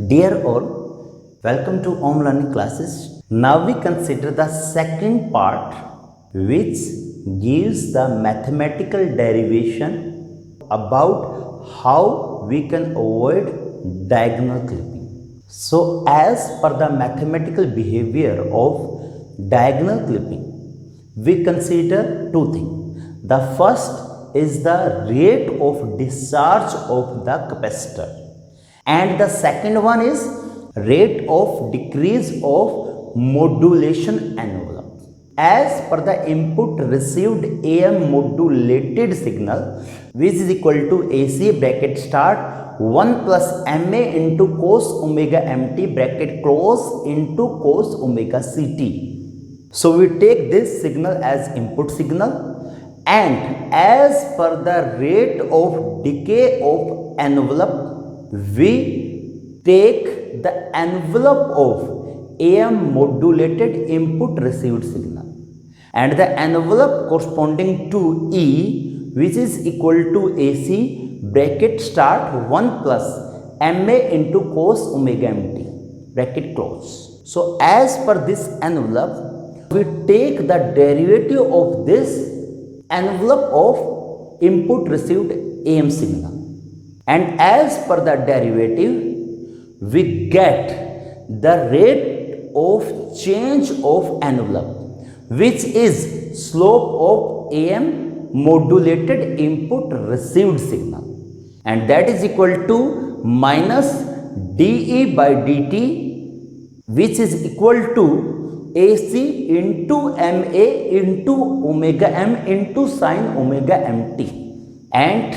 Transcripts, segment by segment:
Dear all, welcome to Home Learning Classes. Now we consider the second part which gives the mathematical derivation about how we can avoid diagonal clipping. So as per the mathematical behavior of diagonal clipping, we consider two things. The first is the rate of discharge of the capacitor, and the second one is rate of decrease of modulation envelope. As per the input received AM modulated signal, which is equal to AC bracket start 1 plus MA into cos omega MT bracket close into cos omega CT. So we take this signal as input signal, and as per the rate of decay of envelope, we take the envelope of AM modulated input received signal, and the envelope corresponding to E, which is equal to AC bracket start 1 plus MA into cos omega MT bracket close. So as per this envelope, we take the derivative of this envelope of input received AM signal, and as per the derivative we get the rate of change of envelope, which is slope of AM modulated input received signal, and that is equal to minus dE by dt, which is equal to AC into MA into omega M into sine omega MT. And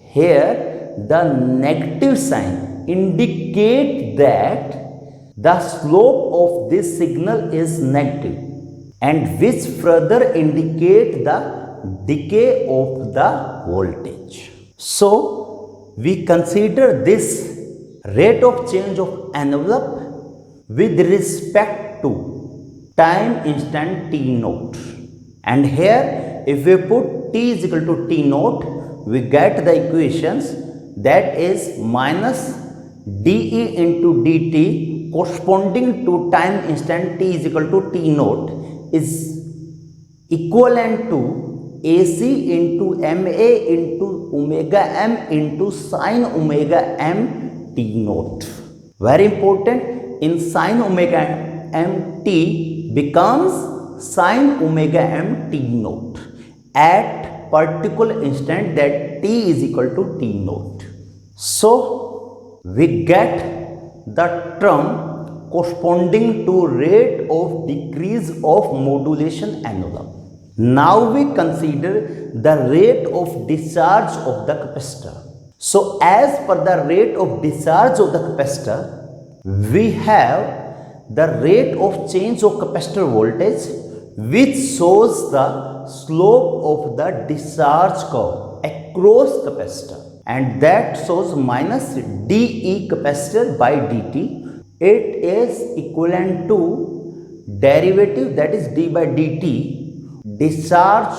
here the negative sign indicate that the slope of this signal is negative, and which further indicate the decay of the voltage. So we consider this rate of change of envelope with respect to time instant t naught, and here if we put t is equal to t naught, we get the equations that is minus dE into dt corresponding to time instant t is equal to t naught is equivalent to AC into MA into omega M into sine omega M t naught. Very important, in sine omega M t becomes sine omega M t naught at particular instant that t is equal to t naught. So we get the term corresponding to rate of decrease of modulation envelope. Now we consider the rate of discharge of the capacitor. So as per the rate of discharge of the capacitor, we have the rate of change of capacitor voltage, which shows the slope of the discharge curve across capacitor, and that shows minus dE capacitor by dt. It is equivalent to derivative, that is d by dt, discharge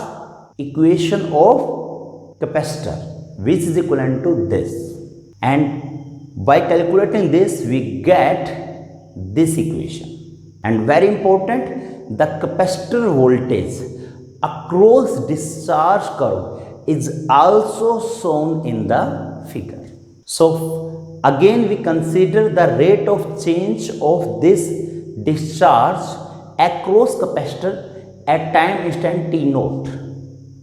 equation of capacitor, which is equivalent to this, and by calculating this we get this equation. And very important, the capacitor voltage across discharge curve is also shown in the figure. So again we consider the rate of change of this discharge across capacitor at time instant t naught,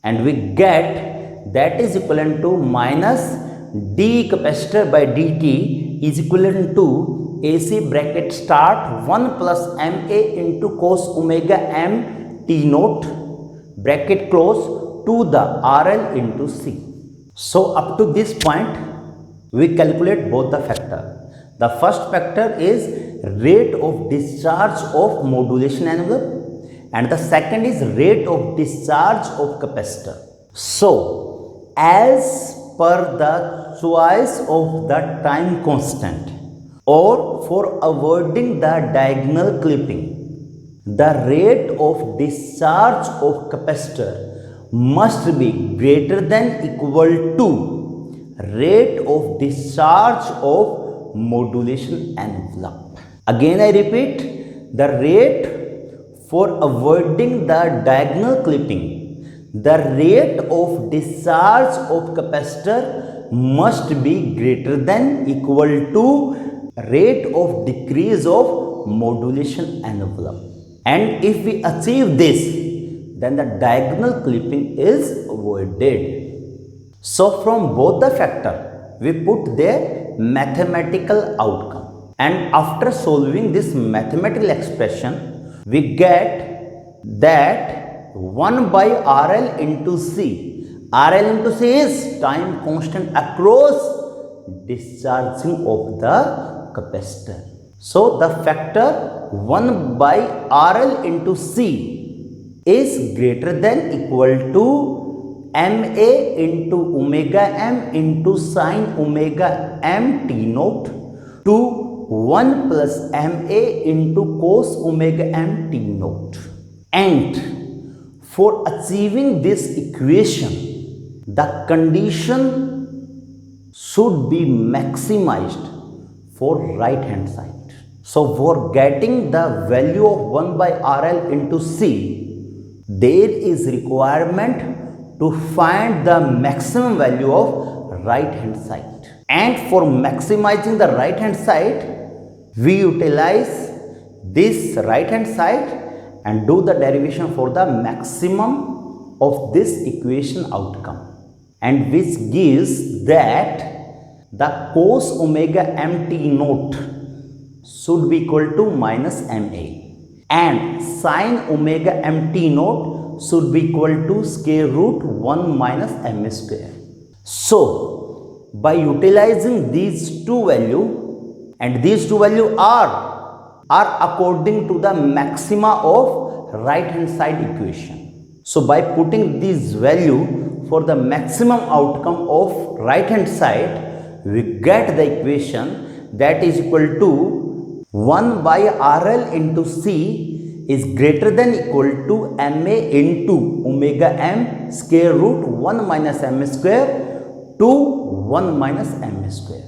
and we get that is equivalent to minus d capacitor by dt is equivalent to AC bracket start 1 plus MA into cos omega M t naught bracket close to the RL into C. So up to this point we calculate both the factor. The first factor is rate of discharge of modulation envelope, and the second is rate of discharge of capacitor. So as per the choice of the time constant, or for avoiding the diagonal clipping, the rate of discharge of capacitor must be greater than equal to rate of discharge of modulation envelope. Again I repeat, the rate for avoiding the diagonal clipping, the rate of discharge of capacitor must be greater than equal to rate of decrease of modulation envelope. And if we achieve this, then the diagonal clipping is avoided. So from both the factor, we put their mathematical outcome. And after solving this mathematical expression, we get that 1 by RL into C. RL into C is time constant across discharging of the capacitor. So the factor 1 by RL into C is greater than equal to MA into omega M into sine omega M T naught to 1 plus MA into cos omega M T naught. And for achieving this equation, the condition should be maximized for right hand side. So for getting the value of 1 by RL into C, there is requirement to find the maximum value of right hand side. And for maximizing the right hand side, we utilize this right hand side and do the derivation for the maximum of this equation outcome, and which gives that the cos omega M T naught should be equal to minus MA and sine omega M T naught should be equal to square root 1 minus M square. So by utilizing these two values, and these two values are according to the maxima of right hand side equation. So by putting this value for the maximum outcome of right hand side, we get the equation that is equal to 1 by RL into C is greater than equal to MA into omega M square root 1 minus M square to 1 minus M square,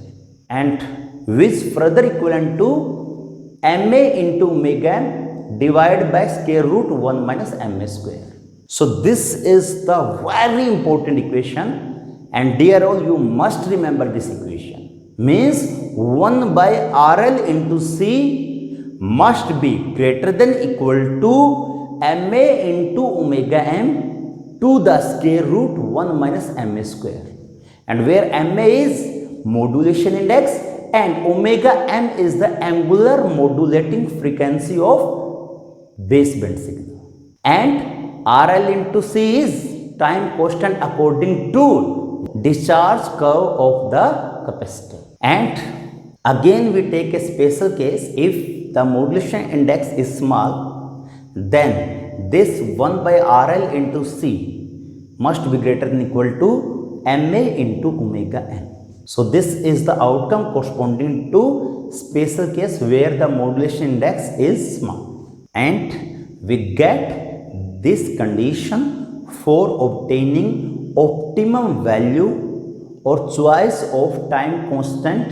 and which further equivalent to MA into omega M divided by square root 1 minus M square. So this is the very important equation, and dear all, you must remember this equation. Means 1 by RL into C must be greater than equal to MA into omega M to the square root 1 minus M square, and where MA is modulation index and omega M is the angular modulating frequency of baseband signal, and RL into C is time constant according to discharge curve of the capacitor. And again we take a special case. If the modulation index is small, then this 1 by RL into C must be greater than equal to MA into omega M. So this is the outcome corresponding to special case where the modulation index is small, and we get this condition for obtaining optimum value or choice of time constant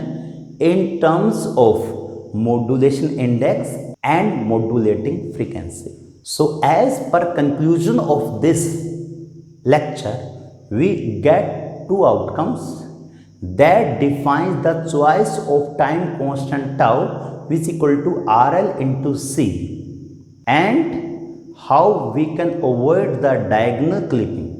in terms of modulation index and modulating frequency. So as per conclusion of this lecture, we get two outcomes that defines the choice of time constant tau, which is equal to RL into C, and how we can avoid the diagonal clipping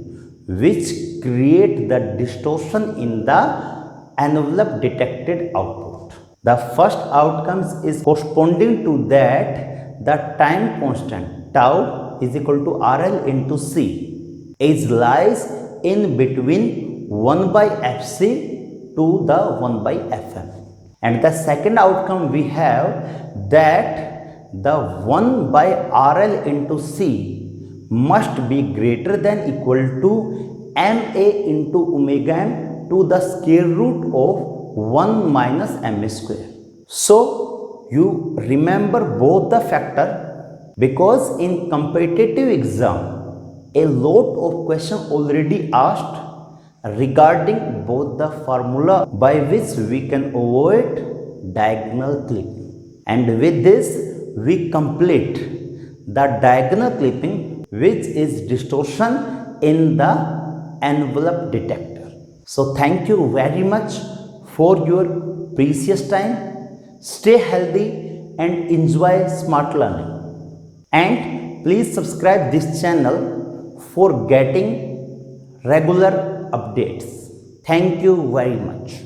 which create the distortion in the envelope detected output. The first outcomes is corresponding to that the time constant tau is equal to RL into C is lies in between 1 by Fc to the 1 by Fm, and the second outcome we have that the 1 by RL into C must be greater than equal to MA into omega M to the square root of 1 minus M square. So you remember both the factor, because in competitive exam a lot of question already asked regarding both the formula by which we can avoid diagonal clipping. And with this we complete the diagonal clipping, which is distortion in the envelope detector. So thank you very much for your precious time. Stay healthy and enjoy smart learning. And please subscribe this channel for getting regular updates. Thank you very much.